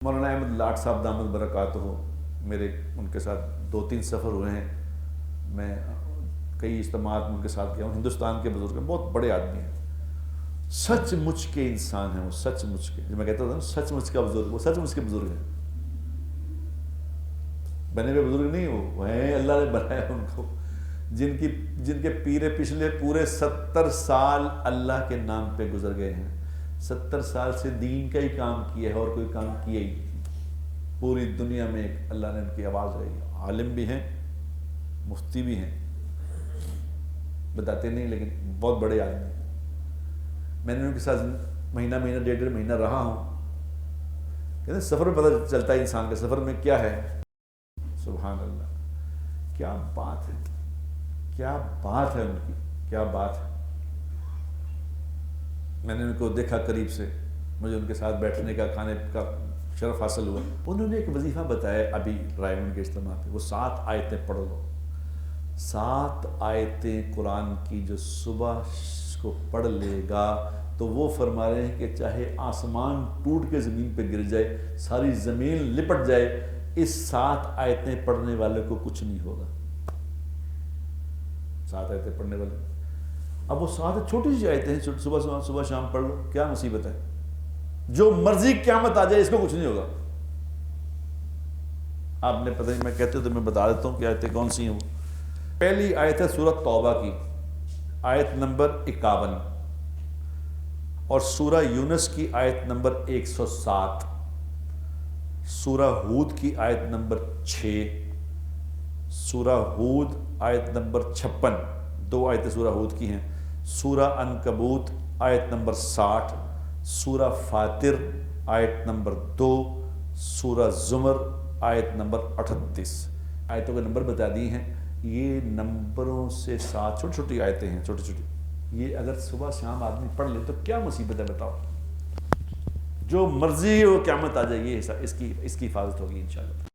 مولانا احمد لاٹ صاحب دامت برکاتہ میرے ان کے ساتھ 2-3 سفر ہوئے ہیں. میں کئی اجتماعات ان کے ساتھ گیا ہوں. ہندوستان کے بزرگ ہیں, بہت بڑے آدمی ہیں, سچ مچ کے انسان ہیں وہ, سچ مچ کے. جو میں کہتا ہوں سچ مچ کا بزرگ, وہ سچ مچ کے بزرگ ہیں, بنے ہوئے بزرگ نہیں. وہ ہیں اللہ نے بنایا ان کو, جن کے پیرے پچھلے پورے 70 سال اللہ کے نام پہ گزر گئے ہیں. 70 سال سے دین کا ہی کام کیا ہے اور کوئی کام کیا ہی نہیں. پوری دنیا میں ایک اللہ نے ان کی آواز رہی. عالم بھی ہیں, مفتی بھی ہیں, بتاتے نہیں لیکن بہت بڑے آدمی ہیں. میں نے ان کے ساتھ مہینہ 1.5 مہینہ رہا ہوں. کہتے ہیں سفر میں پتہ چلتا ہے انسان کے سفر میں کیا ہے. سبحان اللہ, کیا بات ہے, کیا بات ہے ان کی, کیا بات ہے. میں نے ان کو دیکھا قریب سے, مجھے ان کے ساتھ بیٹھنے کا, کھانے کا شرف حاصل ہوا. انہوں نے ایک وظیفہ بتایا ابھی رائے منڈ کے اجتماع پہ, وہ 7 آیتیں پڑھ لو. 7 آیتیں قرآن کی جو صبح کو پڑھ لے گا تو وہ فرما رہے ہیں کہ چاہے آسمان ٹوٹ کے زمین پہ گر جائے, ساری زمین لپٹ جائے, اس 7 آیتیں پڑھنے والے کو کچھ نہیں ہوگا. 7 آیتیں پڑھنے والے, اب وہ 7 چھوٹی سی آیتیں ہیں, صبح شام پڑھ لو, کیا مصیبت ہے. جو مرضی قیامت آ جائے اس کو کچھ نہیں ہوگا. آپ نے پتہ نہیں, میں کہتے تو میں بتا دیتا ہوں کہ آیتیں کون سی ہیں. وہ پہلی آیت ہے سورہ توبہ کی, آیت نمبر 51, اور سورہ یونس کی آیت نمبر 107, سورہ ہود کی آیت نمبر 6, سورہ ہود آیت نمبر 56, 2 آیتیں سورہ ہود کی ہیں, سورہ عنکبوت آیت نمبر 60, سورہ فاطر آیت نمبر 2, سورہ زمر آیت نمبر 38. آیتوں کے نمبر بتا دی ہیں. یہ نمبروں سے 7 چھوٹی چھوٹی آیتیں ہیں, چھوٹی چھوٹی. یہ اگر صبح شام آدمی پڑھ لے تو کیا مصیبت ہے بتاؤ. جو مرضی ہو قیامت آ جائے, یہ اس کی حفاظت ہوگی انشاءاللہ.